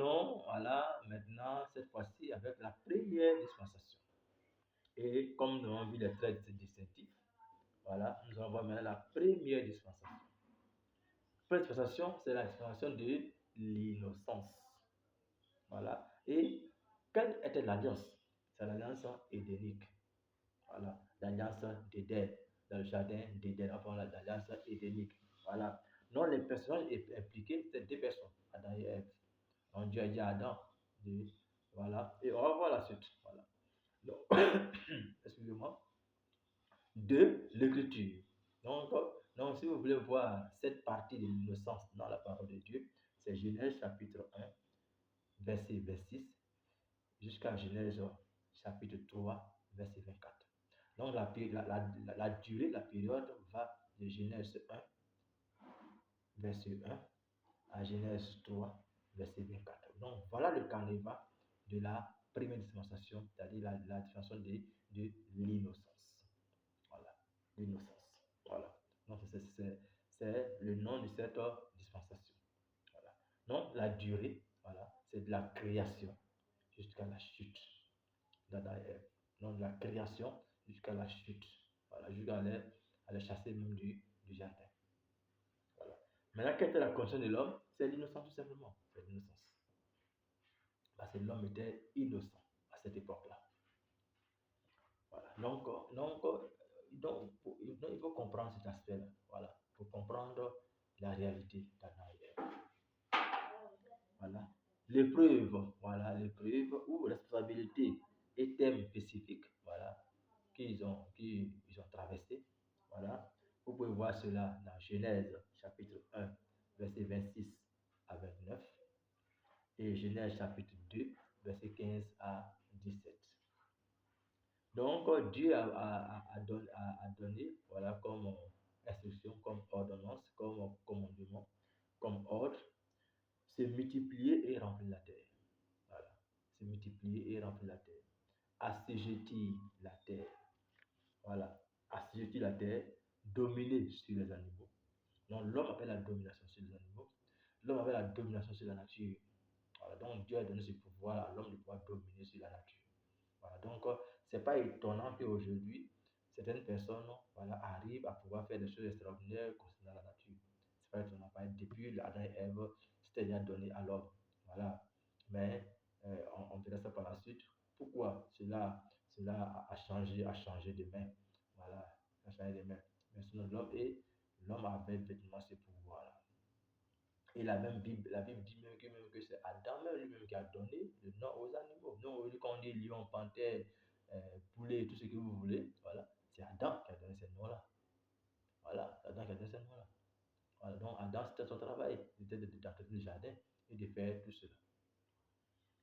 allons, voilà, maintenant, cette fois-ci, avec la première dispensation. Et comme nous avons vu les traits distinctifs, voilà, nous allons voir maintenant la première dispensation. La première dispensation, c'est la dispensation de l'innocence. Voilà. Et quelle était l'alliance? C'est l'alliance édénique. Voilà. L'alliance d'Éden, dans le jardin d'Éden, enfin l'alliance édénique. Voilà. Donc les personnages impliqués, c'est deux personnes, Adam et Ève. Donc Dieu a dit à Adam, voilà. Et on va voir la suite. Voilà. Donc, excusez-moi. De l'écriture. Donc, si vous voulez voir cette partie de l'innocence dans la parole de Dieu, c'est Genèse chapitre 1, verset 26, jusqu'à Genèse chapitre 3, verset 24. Donc, la durée, la période va de Genèse 1, verset 1, à Genèse 3, verset 24. Donc, voilà le carnaval de la première dispensation, c'est-à-dire la dispensation de l'innocence. Voilà, l'innocence. Voilà. Donc, c'est le nom de cette dispensation. Voilà. Donc, la durée, voilà, c'est de la création jusqu'à la chute d'Adam et Ève. Donc, de la création jusqu'à la chute. Voilà, jusqu'à aller chasser même du jardin. Voilà. Maintenant, quelle était la condition de l'homme? C'est l'innocence, tout simplement. C'est l'innocence. Parce que l'homme était innocent à cette époque-là. Voilà. Donc, il faut comprendre cet aspect-là. Voilà. Pour comprendre la réalité d'Adam et Ève. Voilà. L'épreuve, voilà, l'épreuve ou responsabilité et thème spécifique, voilà, qu'ils ont traversé. Voilà. Vous pouvez voir cela dans Genèse chapitre 1, verset 26 à 29 et Genèse chapitre 2, verset 15 à 17. Donc, Dieu a donné, voilà, comme instruction, comme ordonnance, comme commandement, comme ordre, se multiplier et remplir la terre. Voilà. Se multiplier et remplir la terre. Assujettir la terre. Voilà. Assujettir la terre, dominer sur les animaux. Donc, l'homme avait la domination sur les animaux. L'homme avait la domination sur la nature. Voilà. Donc, Dieu a donné ce pouvoir à l'homme de pouvoir dominer sur la nature. Voilà. Donc, ce n'est pas étonnant qu'aujourd'hui, certaines personnes, voilà, arrivent à pouvoir faire des choses extraordinaires concernant la nature. Ce n'est pas étonnant. Depuis Adam et Ève, c'était déjà donné à l'homme. Voilà. Mais on verra ça par la suite. Pourquoi cela a changé de main. Voilà. Ça a changé de main. Mais sinon, l'homme avait effectivement ce pouvoir-là. Et la Bible dit même que c'est Adam lui-même qui a donné le nom aux animaux. Non, quand on dit lion, panthère, poulet, tout ce que vous voulez, voilà, c'est Adam qui a donné ces noms-là. Voilà, c'est Adam qui a donné ces noms-là. Voilà, donc Adam, c'était son travail, c'était d'entretenir le jardin et de faire tout cela.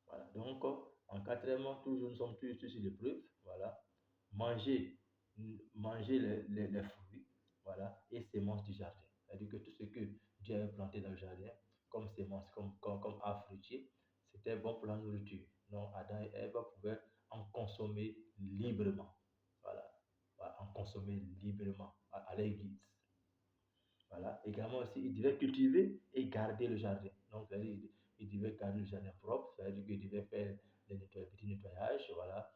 Voilà, donc en quatrièmement, toujours nous sommes tous sur l'épreuve, voilà, manger les fruits, voilà, et semences du jardin. C'est-à-dire que tout ce que Dieu avait planté dans le jardin, comme semences, comme arbre fruitier, c'était bon pour la nourriture. Donc Adam et Ève pouvaient en consommer librement. Voilà, en consommer librement à l'église. Voilà. Également aussi, il devait cultiver et garder le jardin. Donc, il devait garder le jardin propre, c'est-à-dire qu'il devait faire des petits nettoyages, voilà,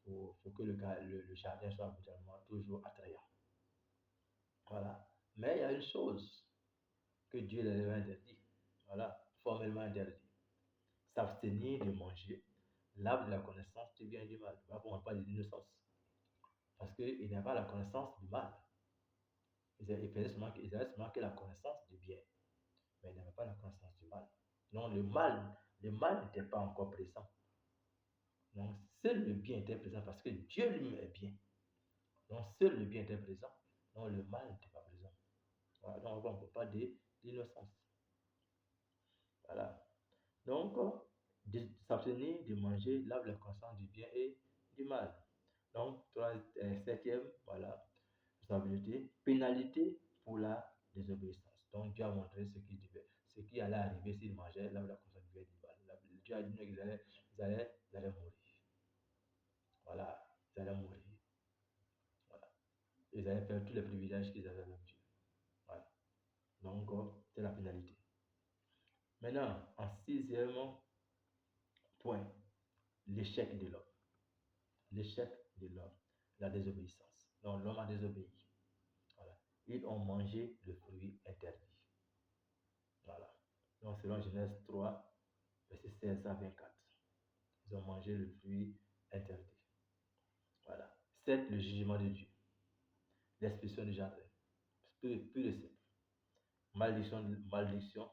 pour que le jardin soit habituellement toujours attrayant. Voilà. Mais il y a une chose que Dieu leur avait interdit, voilà, formellement interdit. S'abstenir de manger l'arbre de la connaissance du bien et du mal. Voilà pourquoi on parle d'innocence. Parce qu'il n'y a pas la connaissance du mal. Ils avaient seulement que la connaissance du bien. Mais il n'avait pas la connaissance du mal. Donc le mal n'était pas encore présent. Donc seul le bien était présent parce que Dieu lui-même est bien. Donc seul le bien était présent. Donc le mal n'était pas présent. Voilà, donc on ne peut pas dire l'innocence. Voilà. Donc, s'abstenir de manger l'arbre de la connaissance du bien et du mal. Donc, septième, voilà, responsabilité, pénalité pour la désobéissance. Donc, Dieu a montré ce qui allait arriver s'ils mangeaient l'arbre de la connaissance du bien et du mal. Dieu a dit qu'ils allaient mourir. Voilà, ils allaient mourir. Voilà. Ils allaient perdre tous les privilèges qu'ils avaient avec Dieu. Voilà. Donc, c'est la pénalité. Maintenant, En sixième point, l'échec de l'homme. L'échec de l'homme, la désobéissance. Donc l'homme a désobéi. Voilà. Ils ont mangé le fruit interdit. Voilà. Donc selon Genèse 3, verset 16 à 24. Ils ont mangé le fruit interdit. Voilà. 7, le jugement de Dieu. L'expulsion du jardin. Plus de simple. Malédiction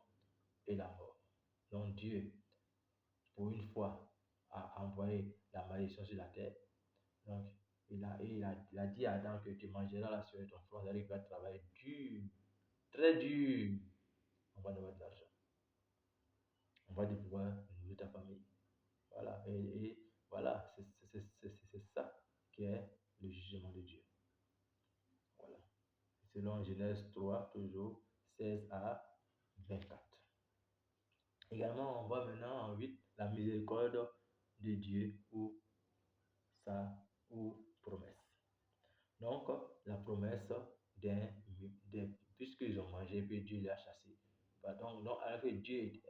et la mort. Donc Dieu, pour une fois, a envoyé la malédiction sur la terre. Donc, il a dit à Adam que tu mangeras la sueur de ton front, c'est-à-dire qu'il va travailler dur, très dur. On va donner de l'argent. On va pouvoir nourrir ta famille. Voilà. Et voilà, c'est ça qui est le jugement de Dieu. Voilà. Selon Genèse 3, toujours 16 à 24. Également, on voit maintenant en 8 la miséricorde de Dieu ou sa ou promesse. Donc, la promesse puisqu'ils ont mangé, puis Dieu les a chassés. Donc alors que Dieu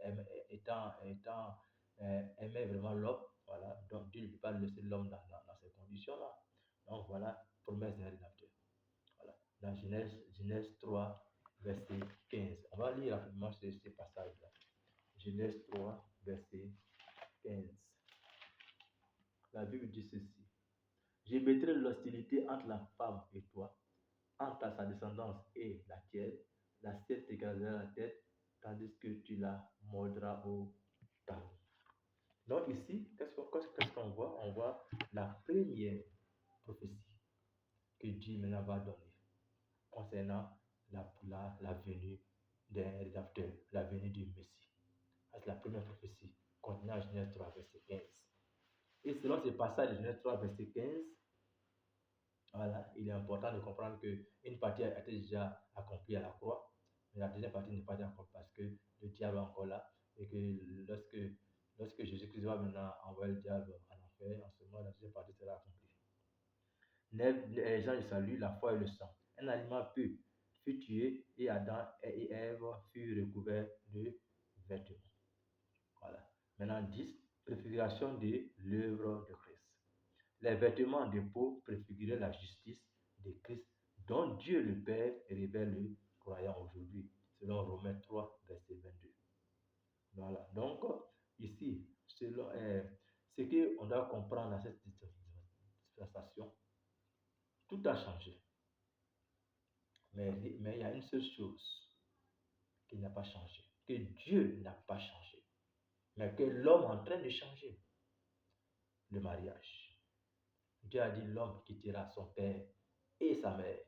aimait vraiment l'homme, voilà, donc Dieu ne peut pas laisser l'homme dans ces conditions-là. Donc voilà, promesse d'un rédempteur. Voilà. Dans Genèse 3, verset 15. On va lire rapidement ce passage-là. Genèse 3, verset 15. La Bible dit ceci. Je mettrai l'hostilité entre la femme et toi, entre sa descendance et la tienne. La sienne t'écrasera la tête, tandis que tu la mordras au talon. Donc ici, qu'est-ce qu'on voit? On voit la première prophétie que Dieu maintenant va donner concernant la venue d'un rédempteur, la venue du Messie. C'est la première prophétie contenue en Genèse 3, verset 15. Et selon ce passage de Genèse 3, verset 15, voilà, il est important de comprendre qu'une partie a été déjà accomplie à la croix, mais la deuxième partie n'est pas déjà accomplie parce que le diable est encore là et que lorsque Jésus-Christ va maintenant envoyer le diable en enfer, en ce moment, la deuxième partie sera accomplie. Les gens du salut, la foi et le sang. Un aliment peu fut tué et Adam et Ève furent recouverts de vêtements. Voilà. Maintenant, 10, préfiguration de l'œuvre de Christ. Les vêtements de peau préfiguraient la justice de Christ dont Dieu le Père révèle le croyant aujourd'hui, selon Romains 3, verset 22. Voilà. Donc, ici, selon ce qu'on doit comprendre dans cette dispensation, tout a changé. Mais il y a une seule chose qui n'a pas changé, que Dieu n'a pas changé, mais que l'homme est en train de changer, le mariage. Dieu a dit l'homme quittera son père et sa mère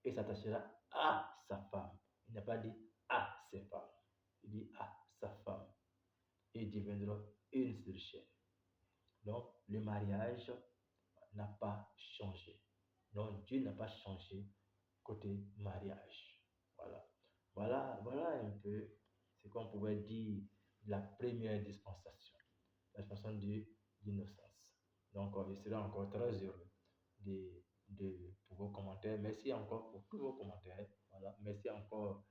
et s'attachera à sa femme. Il n'a pas dit à ses femmes. Il dit à sa femme. Et ils deviendront une seule chair. Donc, le mariage n'a pas changé. Donc, Dieu n'a pas changé côté mariage. Voilà un peu ce qu'on pouvait dire de la première dispensation, la dispensation de l'innocence. Donc, je serai encore très heureux pour vos commentaires. Merci encore pour tous vos commentaires. Voilà. Merci encore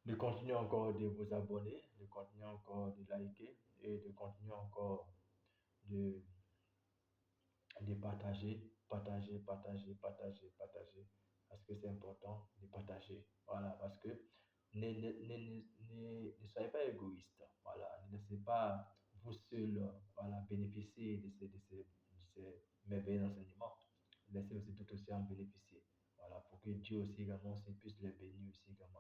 de continuer encore de vous abonner, de continuer encore de liker et de continuer encore de, de partager. Parce que c'est important de partager. Voilà, parce que ne soyez pas égoïste. Voilà, ne laissez pas vous seul voilà, bénéficier de ces merveilleux enseignements. Laissez aussi tout aussi en bénéficier. Voilà, pour que Dieu aussi également puisse les bénir aussi également.